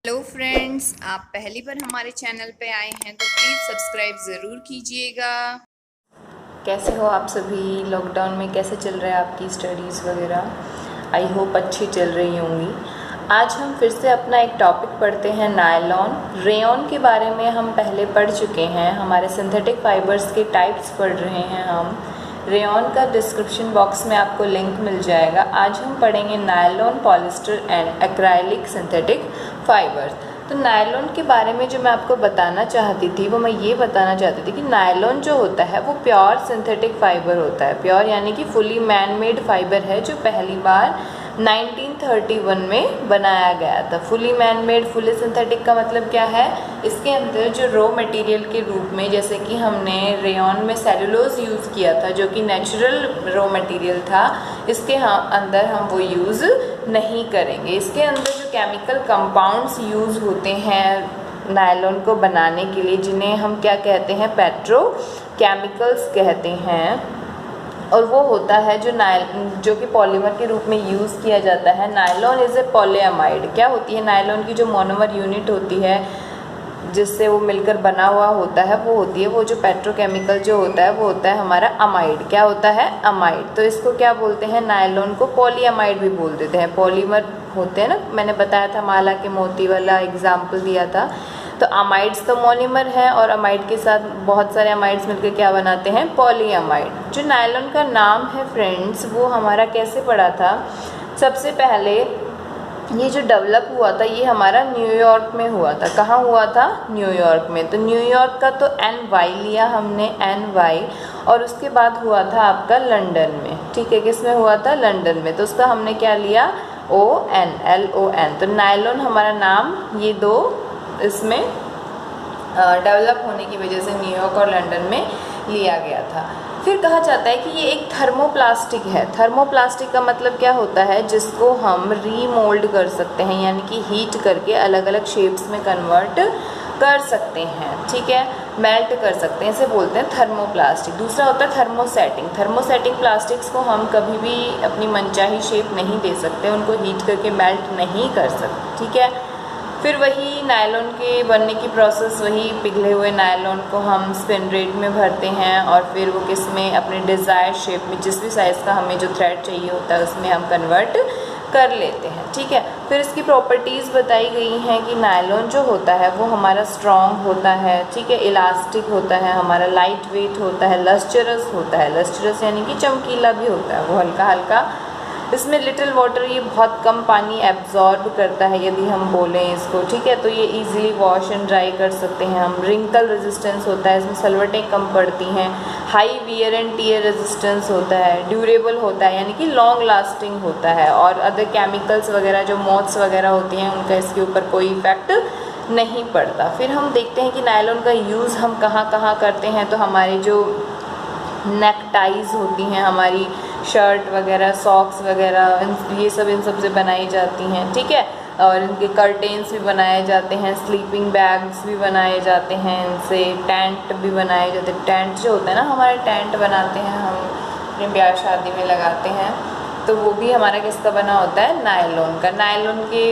Hello friends, आप पहली बार हमारे चैनल पे आए हैं तो प्लीज़ सब्सक्राइब ज़रूर कीजिएगा। कैसे हो आप सभी? लॉकडाउन में कैसे चल रहा है आपकी स्टडीज़ वगैरह? आई होप अच्छी चल रही होंगी। आज हम फिर से अपना एक टॉपिक पढ़ते हैं, नायलॉन। रेयॉन के बारे में हम पहले पढ़ चुके हैं, हमारे सिंथेटिक फाइबर्स के टाइप्स पढ़ रहे हैं हम। रेयॉन का डिस्क्रिप्शन बॉक्स में आपको लिंक मिल जाएगा। आज हम पढ़ेंगे nylon, polyester and acrylic synthetic fibres. तो नायलॉन के बारे में जो मैं आपको बताना चाहती थी वो मैं ये बताना चाहती थी कि नायलॉन जो होता है वो प्योर सिंथेटिक फाइबर होता है। प्योर यानी कि फुली मैन मेड फाइबर है जो पहली बार 1931 में बनाया गया था। Fully man made, fully synthetic का मतलब क्या है? इसके अंदर जो रॉ मटेरियल के रूप में, जैसे कि हमने रेयॉन में सेलुलोज यूज़ किया था जो कि नेचुरल रॉ मटेरियल था, इसके अंदर हम वो यूज़ नहीं करेंगे। इसके अंदर जो केमिकल कंपाउंड्स यूज़ होते हैं नायलॉन को बनाने के लिए, जिन्हें हम क्या कहते हैं, पेट्रो केमिकल्स कहते हैं, और वो होता है जो कि पॉलीमर के रूप में यूज़ किया जाता है। Nylon is a polyamide. क्या होती है नायलॉन की जो मोनोमर यूनिट होती है जिससे वो मिलकर बना हुआ होता है, वो होती है, वो जो पेट्रोकेमिकल जो होता है वो होता है हमारा अमाइड। क्या होता है? अमाइड। तो इसको क्या बोलते हैं? नायलॉन को पॉलीएमाइड भी बोल देते हैं। पॉलीमर होते हैं ना, मैंने बताया था, माला के मोती वाला एग्जाम्पल दिया था। तो अमाइड्स तो मोनोमर है और अमाइड के साथ बहुत सारे अमाइड्स मिलकर क्या बनाते हैं? पॉलीअमाइड। जो नायलॉन का नाम है फ्रेंड्स, वो हमारा कैसे पड़ा था? सबसे पहले ये जो डेवलप हुआ था ये हमारा न्यूयॉर्क में हुआ था। कहाँ हुआ था? न्यूयॉर्क में। तो न्यूयॉर्क का तो NY लिया हमने, NY, और उसके बाद हुआ था आपका लंदन में। ठीक है, किस में हुआ था? लंदन में। तो उसका हमने क्या लिया? ON, LON। तो नायलॉन हमारा नाम ये दो इसमें डेवलप होने की वजह से न्यूयॉर्क और लंदन में लिया गया था। फिर कहा जाता है कि ये एक थर्मोप्लास्टिक है। थर्मोप्लास्टिक का मतलब क्या होता है? जिसको हम रीमोल्ड कर सकते हैं, यानी कि हीट करके अलग अलग शेप्स में कन्वर्ट कर सकते हैं। ठीक है, मेल्ट कर सकते हैं, इसे बोलते हैं थर्मोप्लास्टिक। दूसरा होता है थर्मोसेटिंग। थर्मोसेटिंग प्लास्टिक्स को हम कभी भी अपनी मनचाही शेप नहीं दे सकते, उनको हीट करके मेल्ट नहीं कर सकते। ठीक है, फिर वही नायलॉन के बनने की प्रोसेस, वही पिघले हुए नायलॉन को हम स्पिन रेट में भरते हैं और फिर वो किस में, अपने डिज़ायर शेप में, जिस भी साइज़ का हमें जो थ्रेड चाहिए होता है उसमें हम कन्वर्ट कर लेते हैं। ठीक है, फिर इसकी प्रॉपर्टीज़ बताई गई हैं कि नायलॉन जो होता है वो हमारा स्ट्रॉन्ग होता है। ठीक है, इलास्टिक होता है, हमारा लाइट वेट होता है, लस्चरस होता है। लस्चरस यानी कि चमकीला भी होता है, वो हल्का हल्का। इसमें लिटिल वाटर, ये बहुत कम पानी एब्जॉर्ब करता है यदि हम बोलें इसको। ठीक है, तो ये इजीली वॉश एंड ड्राई कर सकते हैं हम। रिंकल रेजिस्टेंस होता है, इसमें सलवटें कम पड़ती हैं। High wear and tear resistance होता है। ड्यूरेबल होता है, यानी कि लॉन्ग लास्टिंग होता है। और अदर केमिकल्स वगैरह जो मॉथ्स वगैरह होती हैं उनका इसके ऊपर कोई इफेक्ट नहीं पड़ता। फिर हम देखते हैं कि नायलॉन का यूज़ हम कहाँ कहाँ करते हैं। तो हमारे जो नेक टाइज होती हैं, हमारी शर्ट वगैरह, सॉक्स वगैरह, ये सब इन सब से बनाई जाती हैं। ठीक है, और इनके कर्टेन्स भी बनाए जाते हैं, स्लीपिंग बैग्स भी बनाए जाते हैं इनसे, टेंट भी बनाए जाते हैं। टेंट जो होता है ना, हमारे टेंट बनाते हैं हम, अपने ब्याह शादी में लगाते हैं, तो वो भी हमारा किसका बना होता है? नायलॉन का। नायलॉन के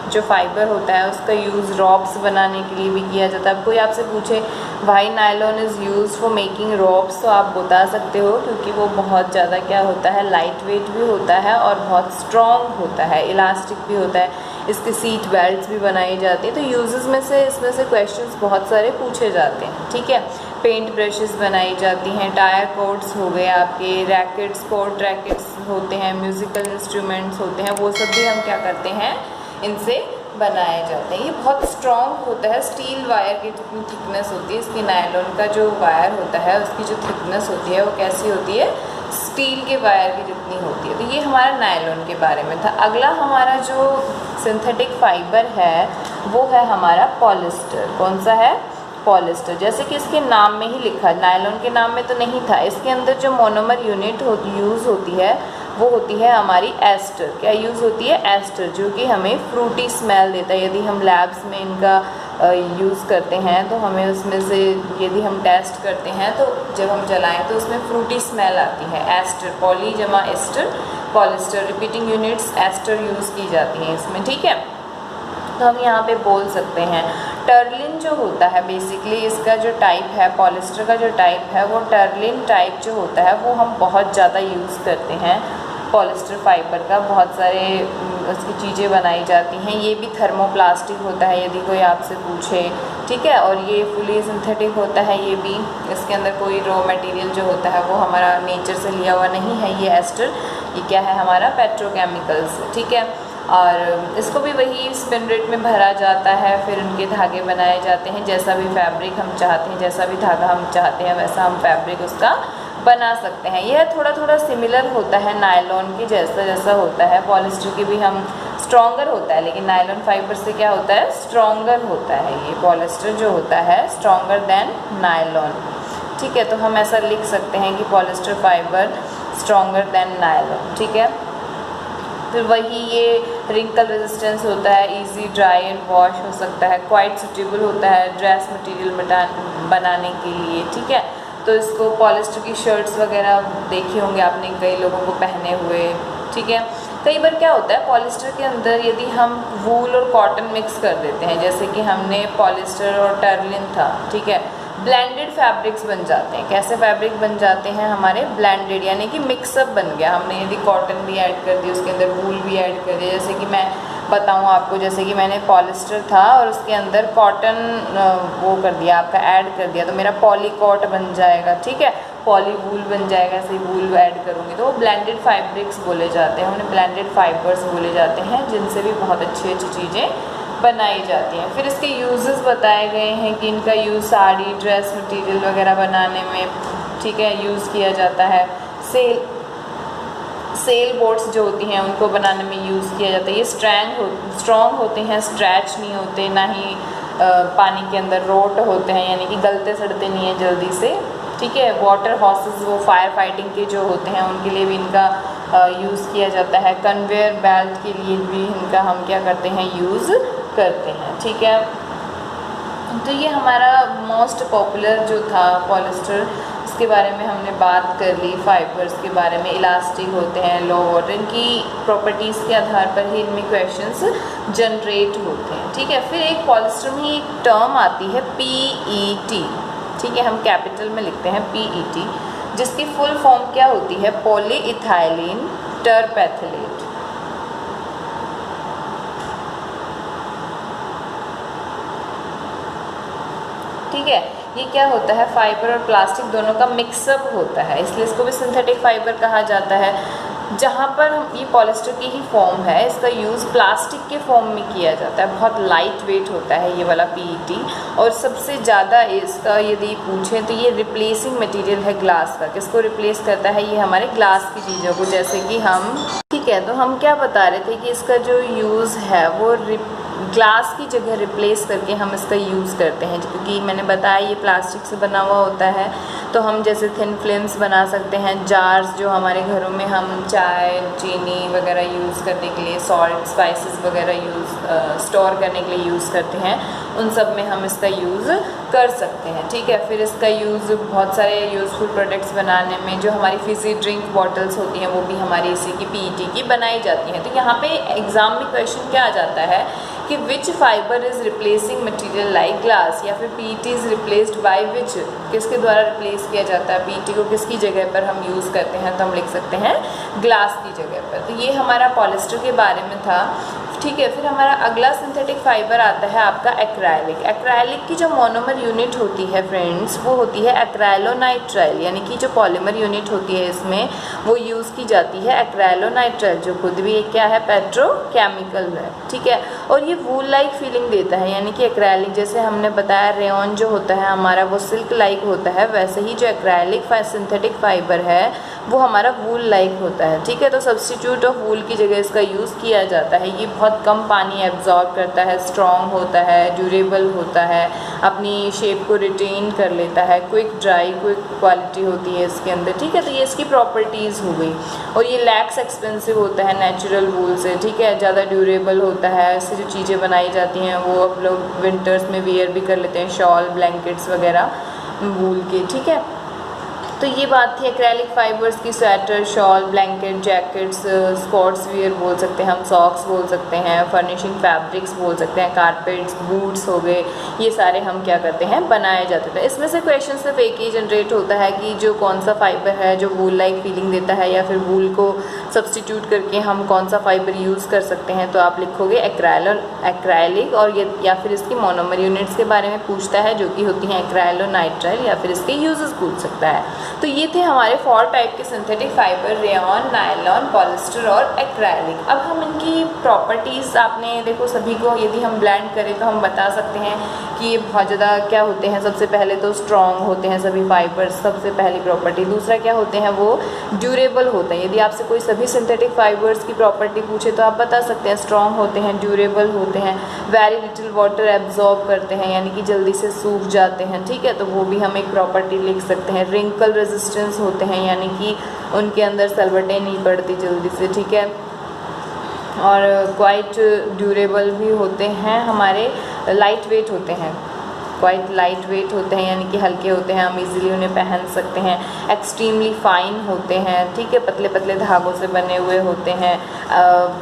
जो फाइबर होता है उसका यूज़ रॉब्स बनाने के लिए भी किया जाता है। अब कोई आपसे पूछे why nylon is use for making robes, तो आप बता सकते हो क्योंकि वो बहुत ज़्यादा क्या होता है? लाइट वेट भी होता है और बहुत स्ट्रॉन्ग होता है, इलास्टिक भी होता है। इसके सीट बेल्ट्स भी बनाई जाती है। तो यूजेस में से इसमें से क्वेश्चंस बहुत सारे पूछे जाते हैं। ठीक है, पेंट ब्रशेस बनाई जाती हैं, टायर कोट्स हो गए आपके, रैकेट्स, स्पोर्ट रैकेट्स होते हैं, म्यूज़िकल इंस्ट्रूमेंट्स होते हैं, वो सब भी हम क्या करते हैं? इनसे बनाए जाते हैं। ये बहुत स्ट्रॉन्ग होता है, स्टील वायर की जितनी थिकनेस होती है इसकी, नायलॉन का जो वायर होता है उसकी जो थिकनेस होती है वो कैसी होती है? स्टील के वायर की जितनी होती है। तो ये हमारा नायलॉन के बारे में था। अगला हमारा जो सिंथेटिक फाइबर है वो है हमारा पॉलिस्टर। कौन सा है? पॉलिस्टर। जैसे कि इसके नाम में ही लिखा है, नायलॉन के नाम में तो नहीं था, इसके अंदर जो मोनोमर यूनिट यूज़ होती है वो होती है हमारी एस्टर। क्या यूज़ होती है? एस्टर, जो कि हमें फ्रूटी स्मेल देता है। यदि हम लैब्स में इनका यूज़ करते हैं तो हमें उसमें से, यदि हम टेस्ट करते हैं तो जब हम जलाएं तो उसमें फ्रूटी स्मेल आती है। एस्टर, पॉली जमा ester, polyester, repeating units ester use की जाती हैं इसमें। ठीक है, तो हम यहाँ पे बोल सकते हैं टर्लिन जो होता है, बेसिकली इसका जो टाइप है, पॉलिस्टर का जो टाइप है वो टर्लिन टाइप जो होता है वो हम बहुत ज़्यादा यूज़ करते हैं। पॉलिस्टर फाइबर का बहुत सारे उसकी चीज़ें बनाई जाती हैं। ये भी थर्मोप्लास्टिक होता है यदि कोई आपसे पूछे, ठीक है। और ये फुली सिंथेटिक होता है, ये भी इसके अंदर कोई रॉ मटेरियल जो होता है वो हमारा नेचर से लिया हुआ नहीं है। ये एस्टर, ये क्या है हमारा पेट्रोकेमिकल्स, ठीक है। और इसको भी वही स्पिन रेट में भरा जाता है, फिर उनके धागे बनाए जाते हैं। जैसा भी फैब्रिक हम चाहते हैं, जैसा भी धागा हम चाहते हैं वैसा हम फैब्रिक उसका बना सकते हैं। यह थोड़ा थोड़ा सिमिलर होता है नायलॉन के जैसा होता है। पॉलिस्टर की भी हम स्ट्रॉन्गर होता है, लेकिन नायलॉन फाइबर से क्या होता है, स्ट्रॉन्गर होता है। ये पॉलिस्टर जो होता है स्ट्रॉन्गर देन नायलॉन, ठीक है। तो हम ऐसा लिख सकते हैं कि polyester fibre stronger than nylon, ठीक है। फिर वही ये रिंकल रेजिस्टेंस होता है, इजी ड्राई एंड वॉश हो सकता है, क्वाइट सूटेबल होता है ड्रेस मटेरियल बनाने के लिए, ठीक है। तो इसको पॉलिस्टर की शर्ट्स वगैरह देखे होंगे आपने कई लोगों को पहने हुए, ठीक है। कई बार क्या होता है पॉलिस्टर के अंदर यदि हम वूल और कॉटन मिक्स कर देते हैं, जैसे कि हमने पॉलिस्टर और टर्लिन था, ठीक है, ब्लेंडेड फैब्रिक्स बन जाते हैं। कैसे फैब्रिक बन जाते हैं हमारे, ब्लेंडेड, यानी कि मिक्सअप बन गया। हमने यदि कॉटन भी ऐड कर दी, उसके अंदर वूल भी ऐड कर दिया। जैसे कि मैं बताऊँ आपको, जैसे कि मैंने पॉलिस्टर था और उसके अंदर कॉटन वो कर दिया, आपका ऐड कर दिया, तो मेरा पॉलीकॉट बन जाएगा, ठीक है, पॉली वूल बन जाएगा। ऐसे वूल ऐड करूँगी तो वो ब्लेंडेड फैब्रिक्स बोले जाते हैं, उन्हें ब्लेंडेड फाइबर्स बोले जाते हैं, जिनसे भी बहुत अच्छी अच्छी चीज़ें बनाई जाती हैं। फिर इसके यूजेस बताए गए हैं कि इनका यूज़ साड़ी, ड्रेस मटेरियल वगैरह बनाने में, ठीक है, यूज़ किया जाता है। सेल बोट्स जो होती हैं उनको बनाने में यूज़ किया जाता है। ये स्ट्रॉन्ग होते हैं, स्ट्रैच नहीं होते, ना ही पानी के अंदर रोट होते हैं, यानी कि गलते सड़ते नहीं हैं जल्दी से, ठीक है। वाटर हॉसेस, वो फायर फाइटिंग के जो होते हैं उनके लिए भी इनका यूज़ किया जाता है। कन्वेयर बेल्ट के लिए भी इनका हम क्या करते हैं, यूज़ करते हैं, ठीक है। तो ये हमारा मोस्ट पॉपुलर जो था पॉलिस्टर, इसके बारे में हमने बात कर ली। फाइबर्स के बारे में, इलास्टिक होते हैं, लो वाटर, इनकी प्रॉपर्टीज़ के आधार पर ही इनमें क्वेश्चंस जनरेट होते हैं, ठीक है। फिर एक पॉलिस्टर में एक टर्म आती है PET, ठीक है, हम कैपिटल में लिखते हैं PET, जिसकी फुल फॉर्म क्या होती है, पॉलीइथाइलिन टरपैथलेट, ठीक है। ये क्या होता है, फाइबर और प्लास्टिक दोनों का मिक्सअप होता है, इसलिए इसको भी सिंथेटिक फाइबर कहा जाता है। जहाँ पर ये पॉलिस्टर की ही फॉर्म है, इसका यूज़ प्लास्टिक के फॉर्म में किया जाता है। बहुत लाइट वेट होता है ये वाला PET, और सबसे ज़्यादा इसका यदि पूछें तो ये रिप्लेसिंग मटेरियल है ग्लास का। किसको रिप्लेस करता है, ये हमारे ग्लास की चीज़ों को, जैसे कि हम, ठीक है। तो हम क्या बता रहे थे कि इसका जो यूज़ है वो ग्लास की जगह रिप्लेस करके हम इसका यूज़ करते हैं, क्योंकि मैंने बताया ये प्लास्टिक से बना हुआ होता है। तो हम जैसे थिन फिल्म्स बना सकते हैं, जार्स जो हमारे घरों में हम चाय, चीनी वगैरह यूज़ करने के लिए, सॉल्ट, स्पाइसेस वगैरह स्टोर करने के लिए यूज़ करते हैं, उन सब में हम इसका यूज़ कर सकते हैं, ठीक है। फिर इसका यूज़ बहुत सारे यूज़फुल प्रोडक्ट्स बनाने में, जो हमारी फिजी ड्रिंक बॉटल्स होती हैं वो भी हमारी इसी की PET की बनाई जाती हैं। तो यहाँ पे एग्ज़ाम में क्वेश्चन क्या आ जाता है कि which fibre is replacing material like glass, या फिर PET is replaced by which, किसके द्वारा रिप्लेस किया जाता है PET को, किसकी जगह पर हम यूज़ करते हैं, तो हम लिख सकते हैं ग्लास की जगह पर। तो ये हमारा पॉलिस्टर के बारे में था, ठीक है। फिर हमारा अगला सिंथेटिक फाइबर आता है आपका एक्राइलिक। एक्राइलिक की जो मोनोमर यूनिट होती है फ्रेंड्स, वो होती है एक्राइलोनाइट्राइल, यानी कि जो पॉलीमर यूनिट होती है इसमें वो यूज़ की जाती है एक्राइलोनाइट्राइल, जो खुद भी एक क्या है, पेट्रोकेमिकल है, ठीक है। और ये वूल लाइक फीलिंग देता है, यानी कि एक्राइलिक, जैसे हमने बताया रेयॉन जो होता है हमारा वो सिल्क लाइक होता है, वैसे ही जो एक्राइलिक सिंथेटिक फाइबर है वो हमारा वूल लाइक होता है, ठीक है। तो सब्स्टिट्यूट ऑफ वूल की जगह इसका यूज़ किया जाता है। ये बहुत कम पानी एब्जॉर्ब करता है, स्ट्रॉन्ग होता है, ड्यूरेबल होता है, अपनी शेप को रिटेन कर लेता है, क्विक ड्राई, क्विक क्वालिटी होती है इसके अंदर, ठीक है। तो ये इसकी प्रॉपर्टीज़ हो गई। और ये लैक्स एक्सपेंसिव होता है नेचुरल वूल से, ठीक है, ज़्यादा ड्यूरेबल होता है। इससे जो चीज़ें बनाई जाती हैं वो अब लोग विंटर्स में वियर भी कर लेते हैं, शॉल, ब्लैंकेट्स वगैरह वूल के, ठीक है। तो ये बात थी एक्रेलिक फाइबर्स की। Sweater, shawl, blanket, jackets, sports wear बोल सकते हैं हम, सॉक्स बोल सकते हैं, फर्निशिंग फैब्रिक्स बोल सकते हैं, कारपेट्स, बूट्स हो गए, ये सारे हम क्या करते हैं, बनाए जाते थे। इसमें से क्वेश्चन सिर्फ एक ही जनरेट होता है कि जो कौन सा फाइबर है जो वूल लाइक फीलिंग देता है, या फिर वूल को सब्सटीट्यूट करके हम कौन सा फाइबर यूज़ कर सकते हैं। तो आप लिखोगे एक्राइलिक, और ये या फिर इसकी मोनोमर यूनिट्स के बारे में पूछता है जो कि होती हैं एक्राइलोनाइट्राइल, या फिर इसके यूजेस पूछ सकता है। तो ये थे हमारे 4 टाइप के synthetic fibre, rayon, nylon, polyester और एक्राइलिक। अब हम इनकी प्रॉपर्टीज़, आपने देखो सभी को यदि हम ब्लेंड करें तो हम बता सकते हैं कि ये बहुत ज़्यादा क्या होते हैं। सबसे पहले तो स्ट्रॉन्ग होते हैं सभी फाइबर्स, सबसे पहली प्रॉपर्टी। दूसरा क्या होते हैं, वो ड्यूरेबल होते हैं। यदि आपसे कोई सभी सिंथेटिक फाइबर्स की प्रॉपर्टी पूछे तो आप बता सकते हैं स्ट्रॉन्ग होते हैं, ड्यूरेबल होते हैं, वेरी लिटिल वाटर एब्जॉर्ब करते हैं, यानी कि जल्दी से सूख जाते हैं, ठीक है, तो वो भी हम एक प्रॉपर्टी लिख सकते हैं। रिंकल रेजिस्टेंस होते हैं, यानी कि उनके अंदर सलवटें नहीं पड़ती जल्दी से, ठीक है, और क्वाइट ड्यूरेबल भी होते हैं हमारे, लाइट वेट होते हैं, क्वाइट लाइट वेट होते हैं, यानी कि हल्के होते हैं, हम इजीली उन्हें पहन सकते हैं। एक्सट्रीमली फाइन होते हैं, ठीक है, पतले पतले धागों से बने हुए होते हैं।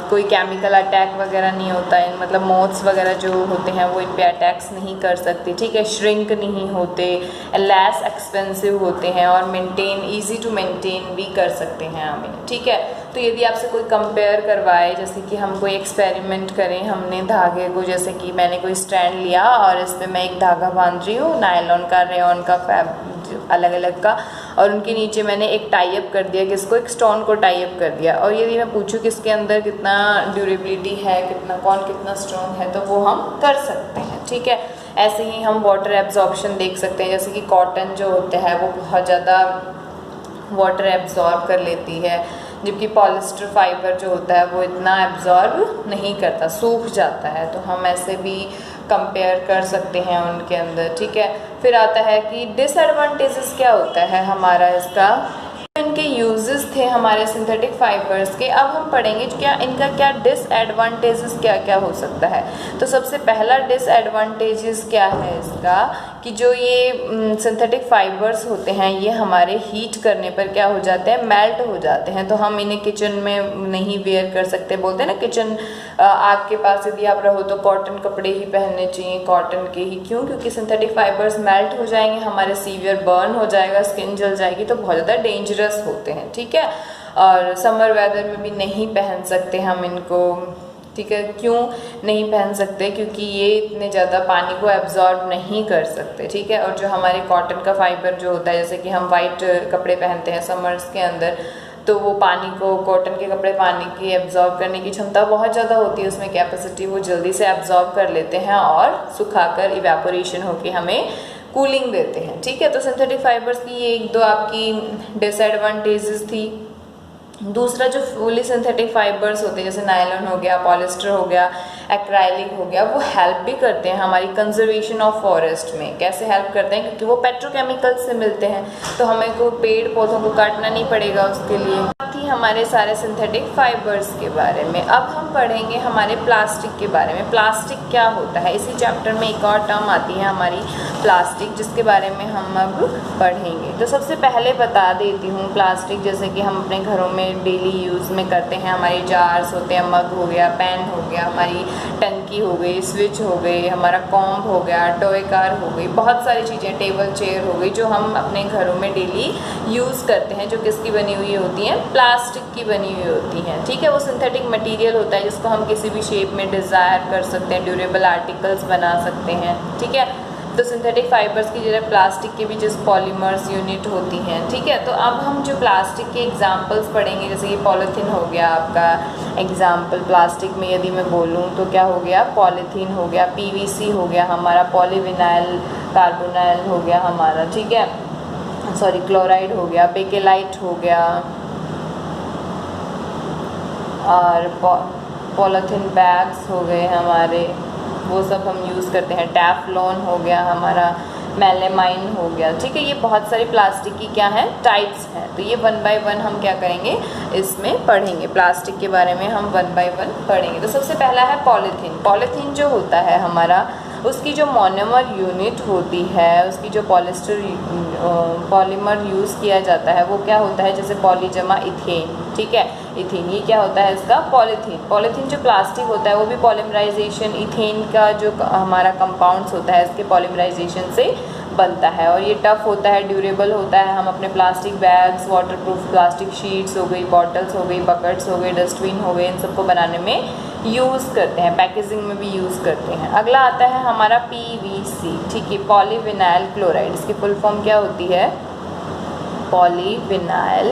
कोई केमिकल अटैक वगैरह नहीं होता है, मतलब मॉथ्स वगैरह जो होते हैं वो इन पे अटैक्स नहीं कर सकते, ठीक है। श्रिंक नहीं होते, लेस एक्सपेंसिव होते हैं, और मेंटेन, ईजी टू मेंटेन भी कर सकते हैं हम इन्हें, ठीक है। तो यदि आपसे कोई कंपेयर करवाए, जैसे कि हम कोई एक्सपेरिमेंट करें, हमने धागे को, जैसे कि मैंने कोई स्टैंड लिया और इस पर मैं एक धागा बांध रही हूँ, नायलॉन का, रेयॉन का, अलग अलग का, और उनके नीचे मैंने एक टाई अप कर दिया, किसको, एक स्टोन को टाई अप कर दिया, और यदि मैं पूछूं किसके अंदर कितना ड्यूरेबिलिटी है, कौन कितना स्ट्रॉन्ग है, तो वो हम कर सकते हैं, ठीक है। ऐसे ही हम वाटर एब्जॉर्प्शन देख सकते हैं, जैसे कि कॉटन जो होता है वो बहुत ज़्यादा वाटर एब्जॉर्ब कर लेती है, जबकि पॉलिस्टर फाइबर जो होता है वो इतना एब्जॉर्ब नहीं करता, सूख जाता है। तो हम ऐसे भी कंपेयर कर सकते हैं उनके अंदर, ठीक है। फिर आता है कि डिसएडवांटेजेस क्या होता है हमारा इसका, इनके यूजेस थे हमारे सिंथेटिक फाइबर्स के। अब हम पढ़ेंगे क्या इनका क्या डिसएडवांटेजेस क्या क्या हो सकता है। तो सबसे पहला डिसएडवांटेजेस क्या है इसका, कि जो ये सिंथेटिक फाइबर्स होते हैं ये हमारे हीट करने पर क्या हो जाते हैं, मेल्ट हो जाते हैं। तो हम इन्हें किचन में नहीं वेयर कर सकते, बोलते हैं ना किचन, आपके पास यदि आप रहो तो कॉटन कपड़े ही पहनने चाहिए, कॉटन के ही। क्यों? क्योंकि सिंथेटिक फाइबर्स मेल्ट हो जाएंगे, हमारे सीवियर बर्न हो जाएगा, स्किन जल जाएगी, तो बहुत ज़्यादा डेंजरस होते हैं, ठीक है। और समर वेदर में भी नहीं पहन सकते हम इनको, ठीक है। क्यों नहीं पहन सकते? क्योंकि ये इतने ज़्यादा पानी को एब्जॉर्ब नहीं कर सकते, ठीक है। और जो हमारे कॉटन का फाइबर जो होता है, जैसे कि हम वाइट कपड़े पहनते हैं समर्स के अंदर, तो वो पानी को, कॉटन के कपड़े पानी की एब्जॉर्ब करने की क्षमता बहुत ज़्यादा होती है, उसमें कैपेसिटी, वो जल्दी से एब्जॉर्ब कर लेते हैं और सुखाकर इवेपोरेशन होके हमें कूलिंग देते हैं, ठीक है। तो सिंथेटिक फाइबर्स की ये एक दो आपकी डिसएडवांटेजेस थी। दूसरा, जो फुली सिंथेटिक फाइबर्स होते हैं जैसे नायलॉन हो गया, पॉलिस्टर हो गया, एक्राइलिक हो गया, वो हेल्प भी करते हैं हमारी कंजर्वेशन ऑफ फॉरेस्ट में। कैसे हेल्प करते हैं? क्योंकि वो पेट्रोकेमिकल से मिलते हैं, तो हमें को पेड़ पौधों को काटना नहीं पड़ेगा उसके लिए। थी हमारे सारे सिंथेटिक फाइबर्स के बारे में। अब हम पढ़ेंगे हमारे प्लास्टिक के बारे में। प्लास्टिक क्या होता है, इसी चैप्टर में एक और टर्म आती है हमारी प्लास्टिक, जिसके बारे में हम अब पढ़ेंगे। तो सबसे पहले बता देती हूँ, प्लास्टिक जैसे कि हम अपने घरों में डेली यूज़ में करते हैं, हमारी जार्स होते हैं, मग हो गया, पैन हो गया, हमारी टंकी हो गई, स्विच हो गई, हमारा कॉम्ब हो गया, टॉय कार हो गई, बहुत सारी चीज़ें, टेबल चेयर हो गई, जो हम अपने घरों में डेली यूज़ करते हैं, जो किसकी बनी हुई होती हैं, प्लास्टिक की बनी हुई होती हैं, ठीक है। वो सिंथेटिक मटेरियल होता है जिसको हम किसी भी शेप में डिज़ायर कर सकते हैं, ड्यूरेबल आर्टिकल्स बना सकते हैं, ठीक है। तो सिंथेटिक फाइबर्स की जगह प्लास्टिक के भी जैसे पॉलीमर्स यूनिट होती हैं, ठीक है। तो अब हम जो प्लास्टिक के एग्जांपल्स पढ़ेंगे, जैसे कि पॉलीथीन हो गया आपका एग्जांपल प्लास्टिक में, यदि मैं बोलूँ तो क्या हो गया, पॉलीथीन हो गया, पीवीसी हो गया हमारा, पॉलीविनाइल कार्बोनाइल हो गया हमारा, ठीक है, सॉरी क्लोराइड हो गया, बेकेलाइट हो गया, और पॉलीथीन बैग्स हो गए हमारे, वो सब हम यूज़ करते हैं। टैफ्लॉन हो गया हमारा, मेलामाइन हो गया, ठीक है। ये बहुत सारी प्लास्टिक की क्या है, टाइप्स हैं। तो ये 1 बाय 1 हम क्या करेंगे, इसमें पढ़ेंगे, प्लास्टिक के बारे में हम 1 बाय 1 पढ़ेंगे। तो सबसे पहला है पॉलीथीन। पॉलीथीन जो होता है हमारा, उसकी जो मोनोमर यूनिट होती है, उसकी जो पॉलीमर यूज़ किया जाता है वो क्या होता है, जैसे पॉली जमा इथेन, ठीक है, इथेन, ये क्या होता है इसका पॉलीथीन। पॉलीथीन जो प्लास्टिक होता है वो भी पॉलीमराइजेशन, इथेन का जो हमारा कंपाउंड्स होता है इसके पॉलीमराइजेशन से बनता है, और ये टफ़ होता है, ड्यूरेबल होता है। हम अपने plastic bags, waterproof plastic sheets हो गई, बॉटल्स हो गई, बकेट्स हो गए, डस्टबिन हो गए, इन सबको बनाने में यूज़ करते हैं, पैकेजिंग में भी यूज़ करते हैं। अगला आता है हमारा PVC, ठीक है, पॉलीविनाइल क्लोराइड। इसकी फुल फॉर्म क्या होती है, पॉलीविनाइल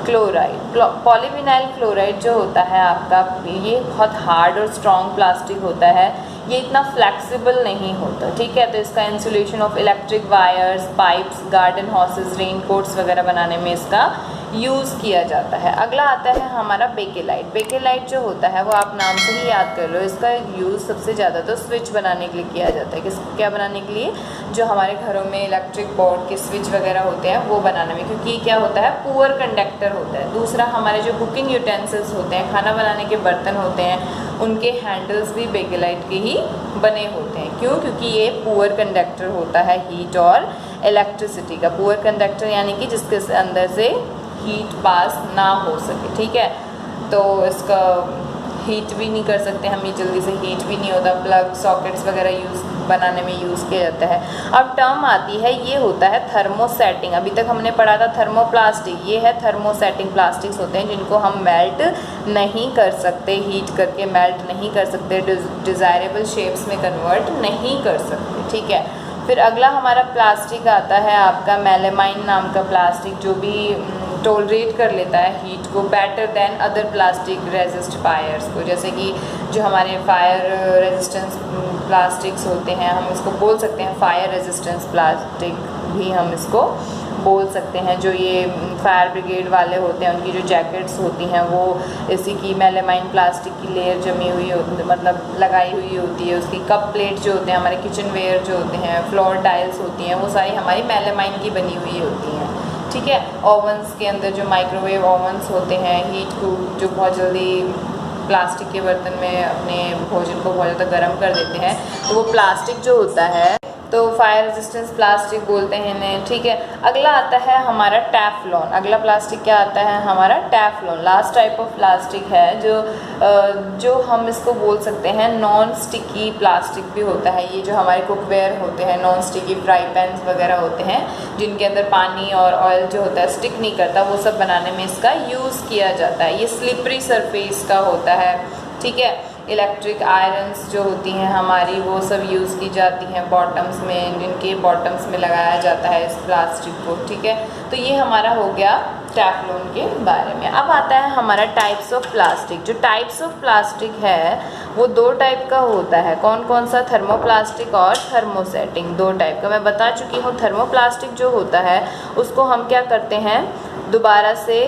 क्लोराइड। पॉलीविनाइल क्लोराइड जो होता है आपका, ये बहुत हार्ड और स्ट्रॉन्ग प्लास्टिक होता है, ये इतना फ्लेक्सिबल नहीं होता, ठीक है। तो इसका insulation of electric wires, pipes, garden hoses, raincoats वगैरह बनाने में इसका यूज़ किया जाता है। अगला आता है हमारा बेकेलाइट। बेकेलाइट जो होता है वो आप नाम से ही याद कर लो, इसका यूज़ सबसे ज़्यादा तो स्विच बनाने के लिए किया जाता है। क्या बनाने के लिए, जो हमारे घरों में इलेक्ट्रिक बोर्ड के स्विच वगैरह होते हैं वो बनाने में, क्योंकि ये क्या होता है, पुअर कंडक्टर होता है। दूसरा, हमारे जो कुकिंग यूटेंसिल्स होते हैं, खाना बनाने के बर्तन होते हैं, उनके हैंडल्स भी बेकेलाइट के ही बने होते हैं। क्यों, क्योंकि ये पुअर कंडक्टर होता है हीट और इलेक्ट्रिसिटी का। पुअर कंडक्टर यानी कि जिसके अंदर से हीट पास ना हो सके, ठीक है। तो इसका हीट भी नहीं कर सकते हम, ये जल्दी से हीट भी नहीं होता। प्लग सॉकेट्स वगैरह यूज़ बनाने में यूज़ किया जाता है। अब टर्म आती है, ये होता है थर्मोसेटिंग। अभी तक हमने पढ़ा था थर्मोप्लास्टिक, ये है थर्मोसेटिंग प्लास्टिक्स होते हैं जिनको हम मेल्ट नहीं कर सकते, हीट करके मेल्ट नहीं कर सकते, डिज़ायरेबल शेप्स में कन्वर्ट नहीं कर सकते, ठीक है। फिर अगला हमारा प्लास्टिक आता है आपका मेलामाइन नाम का प्लास्टिक, जो भी टोलरेट कर लेता है हीट को better than other plastic resist fires को। जैसे कि जो हमारे फायर रेजिस्टेंस प्लास्टिक्स होते हैं, हम इसको बोल सकते हैं फायर रेजिस्टेंस प्लास्टिक भी हम इसको बोल सकते हैं। जो ये फायर ब्रिगेड वाले होते हैं, उनकी जो जैकेट्स होती हैं वो इसी की मेलामाइन प्लास्टिक की लेयर जमी हुई होती, मतलब लगाई हुई होती है। उसकी कप प्लेट जो होते हैं, हमारे किचन वेयर जो होते हैं, फ्लोर टाइल्स होती हैं, वो सारी हमारी मेलामाइन की बनी हुई होती हैं, ठीक है। ओवंस के अंदर जो माइक्रोवेव ओवंस होते हैं, हीट को जो बहुत जल्दी प्लास्टिक के बर्तन में अपने भोजन को बहुत ज़्यादा गर्म कर देते हैं, तो वो प्लास्टिक जो होता है, तो फायर रेजिस्टेंस प्लास्टिक बोलते हैं इन्हें, ठीक है। अगला आता है हमारा टेफ्लॉन। अगला प्लास्टिक क्या आता है हमारा, Teflon. Last type of plastic है जो हम इसको बोल सकते हैं नॉन स्टिकी प्लास्टिक भी होता है। ये जो हमारे कुकवेयर होते हैं, नॉन स्टिकी फ्राई पैन्स वगैरह होते हैं, जिनके अंदर पानी और ऑयल जो होता है स्टिक नहीं करता, वो सब बनाने में इसका यूज़ किया जाता है। ये स्लिपरी सरफेस का होता है, ठीक है। इलेक्ट्रिक आयरन्स जो होती हैं हमारी, वो सब यूज़ की जाती हैं बॉटम्स में, जिनके बॉटम्स में लगाया जाता है इस प्लास्टिक को, ठीक है। तो ये हमारा हो गया टेफ्लॉन के बारे में। अब आता है हमारा टाइप्स ऑफ प्लास्टिक। जो टाइप्स ऑफ प्लास्टिक है वो दो टाइप का होता है। कौन कौन सा, थर्मोप्लास्टिक और थर्मोसेटिंग, दो टाइप का मैं बता चुकी हूँ। थर्मोप्लास्टिक जो होता है उसको हम क्या करते हैं, दोबारा से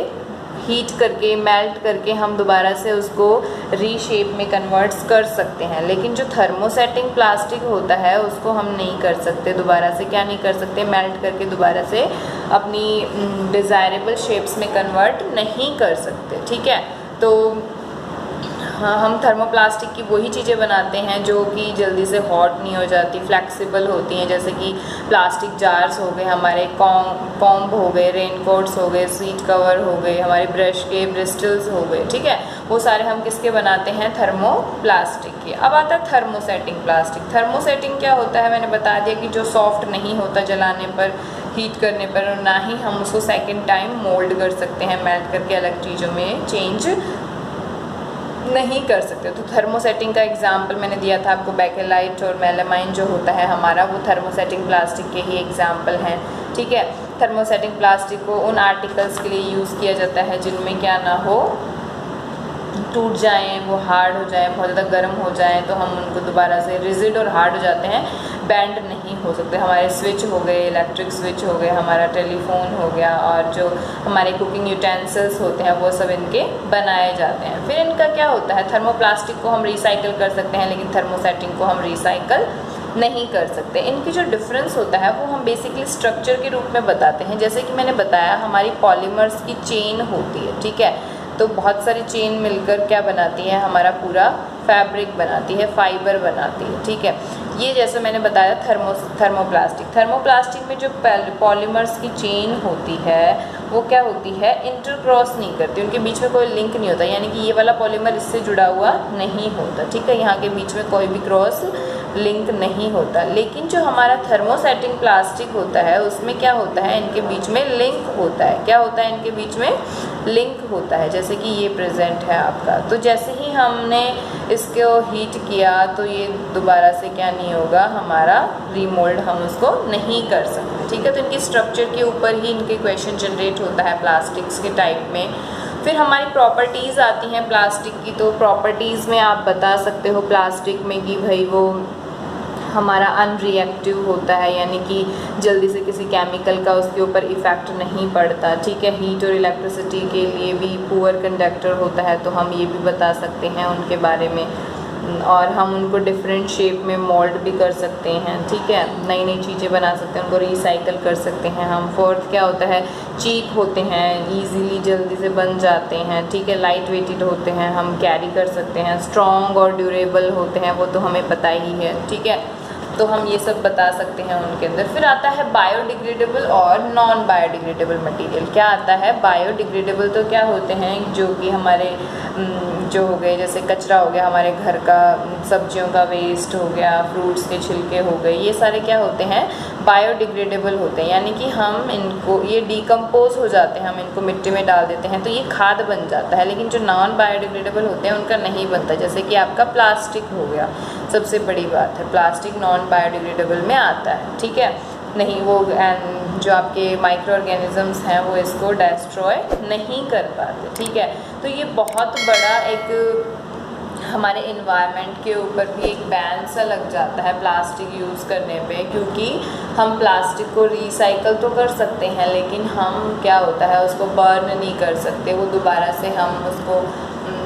हीट करके, मेल्ट करके हम दोबारा से उसको रीशेप में कन्वर्ट्स कर सकते हैं। लेकिन जो थर्मोसेटिंग प्लास्टिक होता है उसको हम नहीं कर सकते दोबारा से, क्या नहीं कर सकते, मेल्ट करके दोबारा से अपनी डिज़ायरेबल शेप्स में कन्वर्ट नहीं कर सकते, ठीक है। तो हाँ, हम थर्मोप्लास्टिक की वही चीज़ें बनाते हैं जो कि जल्दी से हॉट नहीं हो जाती, फ्लेक्सिबल होती हैं। जैसे कि प्लास्टिक जार्स हो गए हमारे, कॉम्ब हो गए, रेनकोट्स हो गए, सीट कवर हो गए, हमारे ब्रश के ब्रिस्टल्स हो गए, ठीक है। वो सारे हम किसके बनाते हैं, थर्मोप्लास्टिक के। अब आता है थर्मोसेटिंग प्लास्टिक। थर्मोसेटिंग क्या होता है, मैंने बता दिया कि जो सॉफ्ट नहीं होता जलाने पर, हीट करने पर, और ना ही हम उसको सेकेंड टाइम मोल्ड कर सकते हैं, मेल्ट करके अलग चीज़ों में चेंज नहीं कर सकते। तो थर्मोसेटिंग का एग्जाम्पल मैंने दिया था आपको, बेकेलाइट और मेलामाइन जो होता है हमारा, वो थर्मोसेटिंग प्लास्टिक के ही एग्जाम्पल हैं, ठीक है। थर्मोसेटिंग प्लास्टिक को उन आर्टिकल्स के लिए यूज़ किया जाता है जिनमें क्या ना हो, टूट जाएं, वो हार्ड हो जाएं, बहुत ज़्यादा गर्म हो जाएं, तो हम उनको दोबारा से रिजिड और हार्ड हो जाते हैं, बैंड नहीं हो सकते। हमारे स्विच हो गए, इलेक्ट्रिक स्विच हो गए, हमारा टेलीफोन हो गया, और जो हमारे कुकिंग यूटेंसिल्स होते हैं वो सब इनके बनाए जाते हैं। फिर इनका क्या होता है, थर्मोप्लास्टिक को हम रिसाइकिल कर सकते हैं, लेकिन थर्मोसेटिंग को हम रिसाइकिल नहीं कर सकते। इनकी जो डिफरेंस होता है वो हम बेसिकली स्ट्रक्चर के रूप में बताते हैं। जैसे कि मैंने बताया, हमारी पॉलीमर्स की चेन होती है, ठीक है। तो बहुत सारी चेन मिलकर क्या बनाती है, हमारा पूरा फैब्रिक बनाती है, फाइबर बनाती है, ठीक है। ये जैसे मैंने बताया थर्मोप्लास्टिक में जो पॉलीमर्स की चेन होती है वो क्या होती है, इंटरक्रॉस नहीं करती, उनके बीच में कोई लिंक नहीं होता, यानी कि ये वाला पॉलीमर इससे जुड़ा हुआ नहीं होता, ठीक है। यहाँ के बीच में कोई भी क्रॉस लिंक नहीं होता। लेकिन जो हमारा थर्मोसेटिंग प्लास्टिक होता है उसमें क्या होता है, इनके बीच में लिंक होता है। क्या होता है, इनके बीच में लिंक होता है, जैसे कि ये प्रेजेंट है आपका। तो जैसे ही हमने इसको हीट किया तो ये दोबारा से क्या नहीं होगा, हमारा रीमोल्ड हम उसको नहीं कर सकते, ठीक है। तो इनकी स्ट्रक्चर के ऊपर ही इनके क्वेश्चन जनरेट होता है प्लास्टिक्स के टाइप में। फिर हमारी प्रॉपर्टीज़ आती हैं प्लास्टिक की। तो प्रॉपर्टीज़ में आप बता सकते हो प्लास्टिक में कि भाई वो हमारा अनरिएक्टिव होता है, यानी कि जल्दी से किसी केमिकल का उसके ऊपर इफ़ेक्ट नहीं पड़ता, ठीक है। हीट और इलेक्ट्रिसिटी के लिए भी पुअर कंडक्टर होता है, तो हम ये भी बता सकते हैं उनके बारे में। और हम उनको डिफरेंट शेप में मोल्ड भी कर सकते हैं, ठीक है, नई नई चीज़ें बना सकते हैं, उनको रिसाइकल कर सकते हैं हम। फोर्थ क्या होता है, चीप होते हैं, इजीली जल्दी से बन जाते हैं, ठीक है, लाइट वेटेड होते हैं, हम कैरी कर सकते हैं। स्ट्रॉन्ग और ड्यूरेबल होते हैं, वो तो हमें पता ही है, ठीक है। तो हम ये सब बता सकते हैं उनके अंदर। फिर आता है बायोडिग्रेडेबल और नॉन बायोडिग्रेडेबल मटेरियल। क्या आता है, बायोडिग्रेडेबल तो क्या होते हैं, जो कि हमारे जो हो गए, जैसे कचरा हो गया, हमारे घर का सब्जियों का वेस्ट हो गया, फ्रूट्स के छिलके हो गए, ये सारे क्या होते हैं, बायोडिग्रेडेबल होते हैं, यानी कि हम इनको, ये डिकम्पोज हो जाते हैं, हम इनको मिट्टी में डाल देते हैं तो ये खाद बन जाता है। लेकिन जो नॉन बायोडिग्रेडेबल होते हैं उनका नहीं बनता, जैसे कि आपका प्लास्टिक हो गया, सबसे बड़ी बात है, प्लास्टिक नॉन बायोडिग्रेडेबल में आता है, ठीक है। नहीं, वो जो आपके माइक्रो ऑर्गेनिजम्स हैं वो इसको डिस्ट्रॉय नहीं कर पाते, ठीक है। तो ये बहुत बड़ा एक हमारे इन्वायरमेंट के ऊपर भी एक बैन सा लग जाता है प्लास्टिक यूज़ करने पे, क्योंकि हम प्लास्टिक को रिसाइकल तो कर सकते हैं लेकिन हम क्या होता है उसको बर्न नहीं कर सकते, वो दोबारा से हम उसको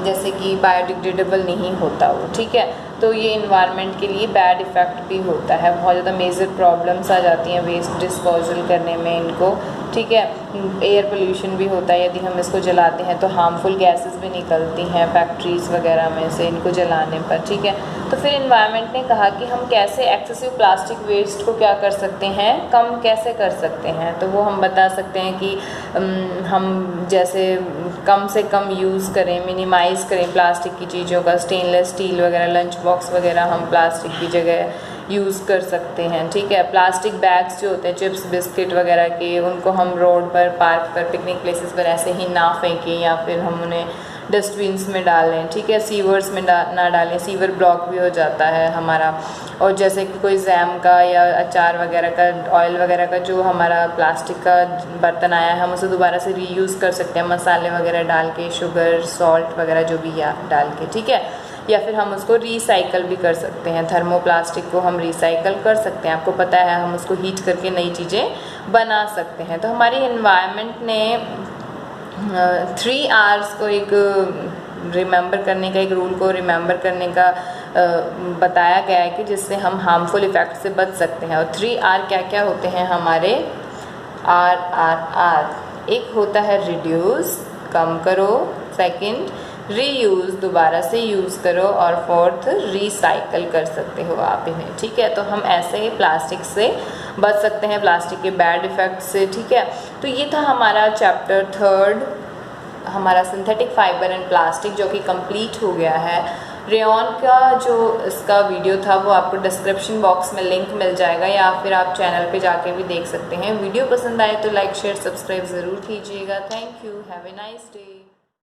जैसे कि बायोडिग्रेडेबल नहीं होता वो, ठीक है। तो ये इन्वायरमेंट के लिए बैड इफ़ेक्ट भी होता है, बहुत ज़्यादा मेजर प्रॉब्लम्स आ जाती हैं वेस्ट डिस्पोजल करने में इनको, ठीक है। एयर पोल्यूशन भी होता है, यदि हम इसको जलाते हैं तो हार्मफुल गैसेस भी निकलती हैं फैक्ट्रीज़ वगैरह में से इनको जलाने पर, ठीक है। तो फिर इन्वायरमेंट ने कहा कि हम कैसे एक्सेसिव प्लास्टिक वेस्ट को क्या कर सकते हैं, कम कैसे कर सकते हैं। तो वो हम बता सकते हैं कि हम जैसे कम से कम यूज़ करें, मिनिमाइज़ करें प्लास्टिक की चीज़ों का, स्टेनलेस स्टील वगैरह, लंच बॉक्स वगैरह हम प्लास्टिक की जगह यूज़ कर सकते हैं, ठीक है। प्लास्टिक बैग्स जो होते हैं चिप्स बिस्किट वगैरह के, उनको हम रोड पर, पार्क पर, पिकनिक प्लेसेस पर ऐसे ही ना फेंकें या फिर हम उन्हें डस्टबिन्स में डालें, ठीक है, सीवर्स में ना डालें, सीवर ब्लॉक भी हो जाता है हमारा। और जैसे कि कोई जैम का या अचार वगैरह का, ऑयल वगैरह का जो हमारा प्लास्टिक का बर्तन आया है हम उसे दोबारा से रीयूज़ कर सकते हैं, मसाले वगैरह डाल के, शुगर सॉल्ट वगैरह जो भी डाल के, ठीक है। या फिर हम उसको रिसाइकल भी कर सकते हैं, थर्मोप्लास्टिक को हम रिसाइकल कर सकते हैं, आपको पता है हम उसको हीट करके नई चीज़ें बना सकते हैं। तो हमारी इन्वायरमेंट ने 3 R's को एक रिमेंबर करने का, एक रूल को रिमेंबर करने का बताया गया है कि जिससे हम हार्मफुल इफ़ेक्ट से बच सकते हैं। और 3 R क्या क्या होते हैं हमारे, R। एक होता है रिड्यूस, कम करो, सेकंड रीयूज़, दोबारा से यूज़ करो, और फोर्थ रिसाइकल कर सकते हो आप इन्हें, ठीक है। तो हम ऐसे ही प्लास्टिक से बच सकते हैं, प्लास्टिक के बैड इफ़ेक्ट से, ठीक है। तो ये था हमारा चैप्टर 3 हमारा सिंथेटिक फाइबर एंड प्लास्टिक, जो कि कंप्लीट हो गया है। रेयॉन का जो इसका वीडियो था वो आपको डिस्क्रिप्शन बॉक्स में लिंक मिल जाएगा, या फिर आप चैनल पे जाके भी देख सकते हैं। वीडियो पसंद आए तो लाइक शेयर सब्सक्राइब ज़रूर कीजिएगा। Thank you, have a nice day.